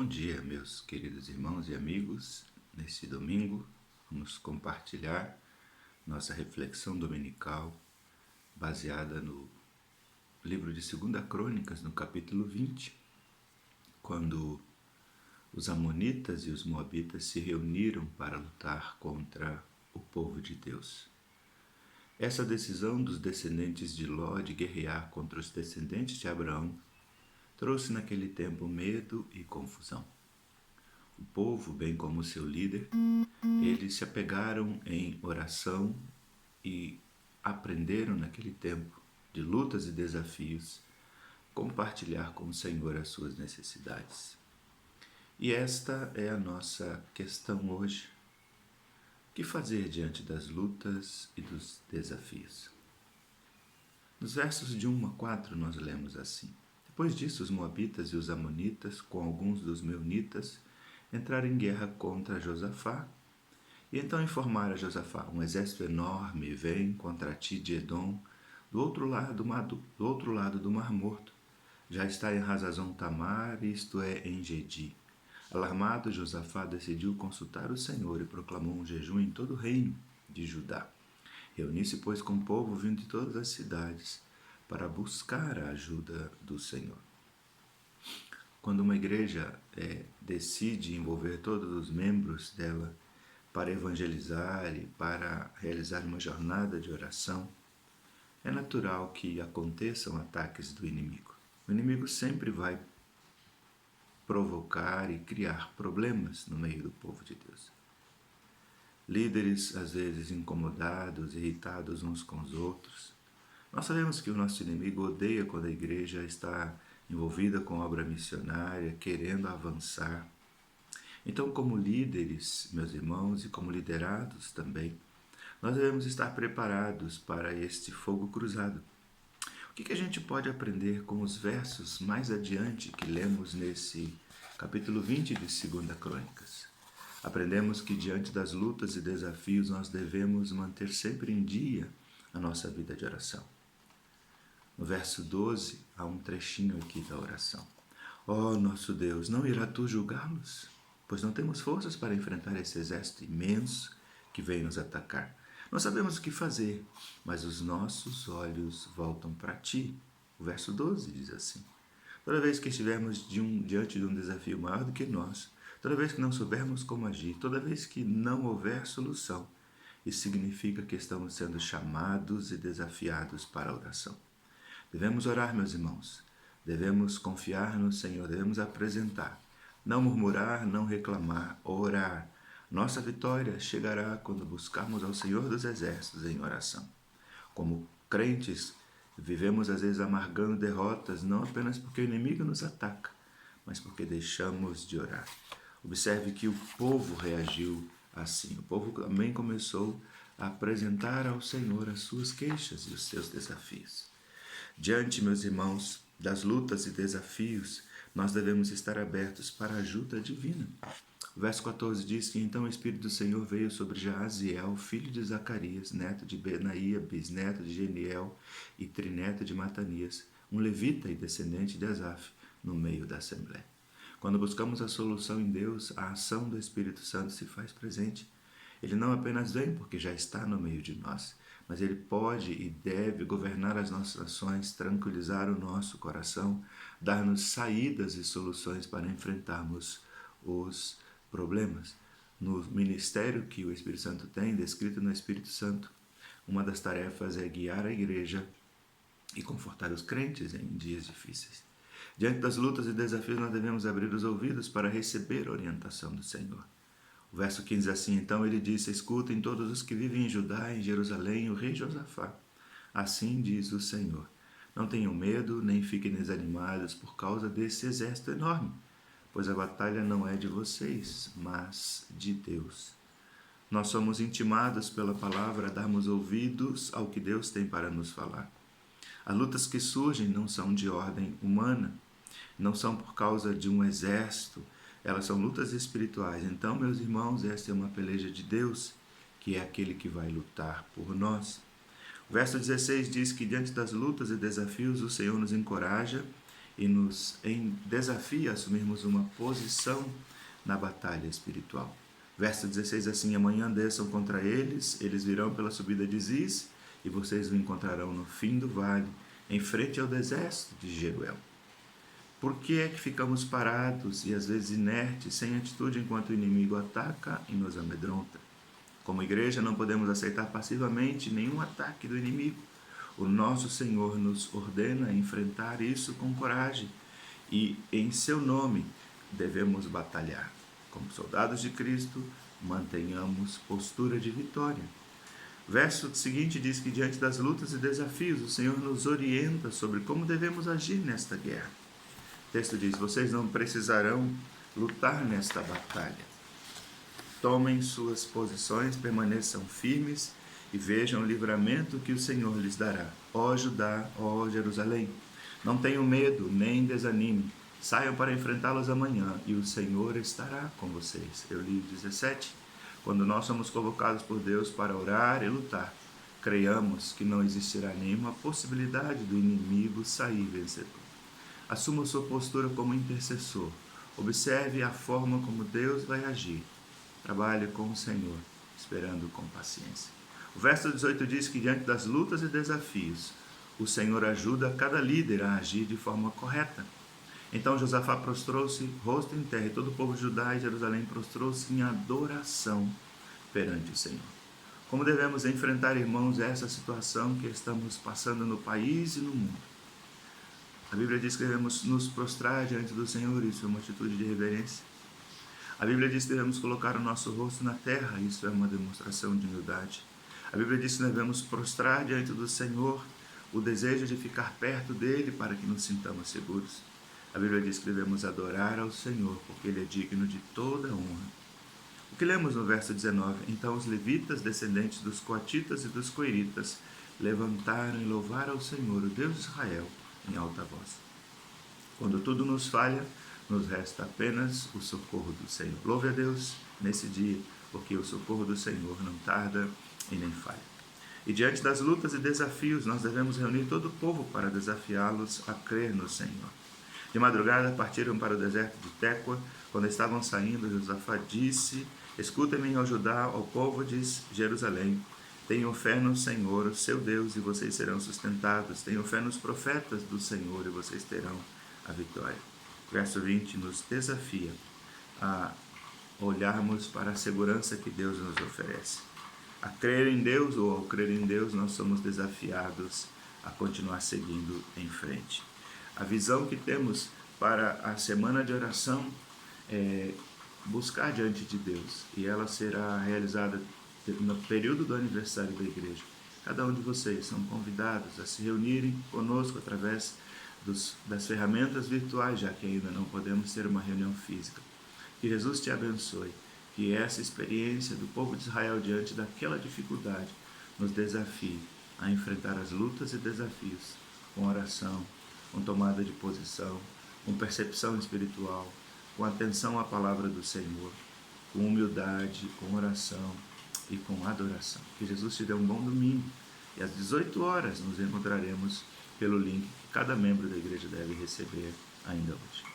Bom dia, meus queridos irmãos e amigos. Nesse domingo, vamos compartilhar nossa reflexão dominical baseada no livro de 2 Crônicas, no capítulo 20, quando os amonitas e os moabitas se reuniram para lutar contra o povo de Deus. Essa decisão dos descendentes de Ló de guerrear contra os descendentes de Abraão trouxe naquele tempo medo e confusão. O povo, bem como seu líder, eles se apegaram em oração e aprenderam naquele tempo de lutas e desafios compartilhar com o Senhor as suas necessidades. E esta é a nossa questão hoje. O que fazer diante das lutas e dos desafios? Nos versos de 1 a 4 nós lemos assim: Depois disso, os moabitas e os amonitas, com alguns dos meunitas, entraram em guerra contra Josafá, e então informaram a Josafá: um exército enorme vem contra ti de Edom, do outro lado do Mar Morto. Já está em Hazazon Tamar, isto é, em Gedi. Alarmado, Josafá decidiu consultar o Senhor e proclamou um jejum em todo o reino de Judá. Reuniu-se, pois, com o povo vindo de todas as cidades para buscar a ajuda do Senhor. Quando uma igreja decide envolver todos os membros dela para evangelizar e para realizar uma jornada de oração, é natural que aconteçam ataques do inimigo. O inimigo sempre vai provocar e criar problemas no meio do povo de Deus. Líderes, às vezes, incomodados, irritados uns com os outros. Nós sabemos que o nosso inimigo odeia quando a igreja está envolvida com obra missionária, querendo avançar. Então, como líderes, meus irmãos, e como liderados também, nós devemos estar preparados para este fogo cruzado. O que a gente pode aprender com os versos mais adiante que lemos nesse capítulo 20 de 2 Crônicas? Aprendemos que diante das lutas e desafios nós devemos manter sempre em dia a nossa vida de oração. No verso 12, há um trechinho aqui da oração. Ó nosso Deus, não irá tu julgá-los? Pois não temos forças para enfrentar esse exército imenso que vem nos atacar. Nós sabemos o que fazer, mas os nossos olhos voltam para ti. O verso 12 diz assim: Toda vez que estivermos diante de um desafio maior do que nós, toda vez que não soubermos como agir, toda vez que não houver solução, isso significa que estamos sendo chamados e desafiados para a oração. Devemos orar, meus irmãos. Devemos confiar no Senhor, devemos apresentar. Não murmurar, não reclamar, orar. Nossa vitória chegará quando buscarmos ao Senhor dos Exércitos em oração. Como crentes, vivemos às vezes amargando derrotas, não apenas porque o inimigo nos ataca, mas porque deixamos de orar. Observe que o povo reagiu assim. O povo também começou a apresentar ao Senhor as suas queixas e os seus desafios. Diante, meus irmãos, das lutas e desafios, nós devemos estar abertos para a ajuda divina. O verso 14 diz que então o Espírito do Senhor veio sobre Jaaziel, filho de Zacarias, neto de Benaía, bisneto de Geniel e trineto de Matanias, um levita e descendente de Asaf, no meio da Assembleia. Quando buscamos a solução em Deus, a ação do Espírito Santo se faz presente. Ele não apenas vem porque já está no meio de nós, mas ele pode e deve governar as nossas ações, tranquilizar o nosso coração, dar-nos saídas e soluções para enfrentarmos os problemas. No ministério que o Espírito Santo tem, descrito no Espírito Santo, uma das tarefas é guiar a igreja e confortar os crentes em dias difíceis. Diante das lutas e desafios, nós devemos abrir os ouvidos para receber a orientação do Senhor. O verso 15 assim, então ele disse: Escutem todos os que vivem em Judá e em Jerusalém, o rei Josafá. Assim diz o Senhor: Não tenham medo, nem fiquem desanimados por causa desse exército enorme, pois a batalha não é de vocês, mas de Deus. Nós somos intimados pela palavra a darmos ouvidos ao que Deus tem para nos falar. As lutas que surgem não são de ordem humana, não são por causa de um exército, elas são lutas espirituais. Então, meus irmãos, esta é uma peleja de Deus, que é aquele que vai lutar por nós. O verso 16 diz que diante das lutas e desafios o Senhor nos encoraja e nos desafia a assumirmos uma posição na batalha espiritual. Verso 16, assim: amanhã desçam contra eles, eles virão pela subida de Ziz, e vocês o encontrarão no fim do vale, em frente ao deserto de Jeruel. Por que é que ficamos parados e às vezes inertes, sem atitude, enquanto o inimigo ataca e nos amedronta? Como igreja, não podemos aceitar passivamente nenhum ataque do inimigo. O nosso Senhor nos ordena enfrentar isso com coragem e, em seu nome, devemos batalhar. Como soldados de Cristo, mantenhamos postura de vitória. O verso seguinte diz que, diante das lutas e desafios, o Senhor nos orienta sobre como devemos agir nesta guerra. O texto diz: vocês não precisarão lutar nesta batalha. Tomem suas posições, permaneçam firmes e vejam o livramento que o Senhor lhes dará. Ó Judá, ó Jerusalém, não tenham medo, nem desanime. Saiam para enfrentá-los amanhã, e o Senhor estará com vocês. Eu li 17. Quando nós somos convocados por Deus para orar e lutar, creiamos que não existirá nenhuma possibilidade do inimigo sair vencedor. Assuma sua postura como intercessor. Observe a forma como Deus vai agir. Trabalhe com o Senhor, esperando com paciência. O verso 18 diz que, diante das lutas e desafios, o Senhor ajuda cada líder a agir de forma correta. Então Josafá prostrou-se, rosto em terra, e todo o povo de Judá e Jerusalém prostrou-se em adoração perante o Senhor. Como devemos enfrentar, irmãos, essa situação que estamos passando no país e no mundo? A Bíblia diz que devemos nos prostrar diante do Senhor, isso é uma atitude de reverência. A Bíblia diz que devemos colocar o nosso rosto na terra, isso é uma demonstração de humildade. A Bíblia diz que devemos prostrar diante do Senhor o desejo de ficar perto dele para que nos sintamos seguros. A Bíblia diz que devemos adorar ao Senhor, porque ele é digno de toda honra. O que lemos no verso 19? Então os levitas, descendentes dos coatitas e dos coiritas, levantaram e louvaram ao Senhor, o Deus de Israel, em alta voz. Quando tudo nos falha, nos resta apenas o socorro do Senhor. Louve a Deus nesse dia, porque o socorro do Senhor não tarda e nem falha. E diante das lutas e desafios, nós devemos reunir todo o povo para desafiá-los a crer no Senhor. De madrugada partiram para o deserto de Tecoa. Quando estavam saindo, Josafá disse: escutem-me, ó Judá, ao povo de Jerusalém. Tenham fé no Senhor, o seu Deus, e vocês serão sustentados. Tenham fé nos profetas do Senhor, e vocês terão a vitória. Verso 20 nos desafia a olharmos para a segurança que Deus nos oferece. A crer em Deus, ou ao crer em Deus, nós somos desafiados a continuar seguindo em frente. A visão que temos para a semana de oração é buscar diante de Deus, e ela será realizada no período do aniversário da igreja. Cada um de vocês são convidados a se reunirem conosco através das ferramentas virtuais, já que ainda não podemos ter uma reunião física. Que Jesus te abençoe, que essa experiência do povo de Israel diante daquela dificuldade nos desafie a enfrentar as lutas e desafios com oração, com tomada de posição, com percepção espiritual, com atenção à palavra do Senhor, com humildade, com oração e com adoração. Que Jesus te dê um bom domingo, e às 18 horas nos encontraremos pelo link que cada membro da igreja deve receber ainda hoje.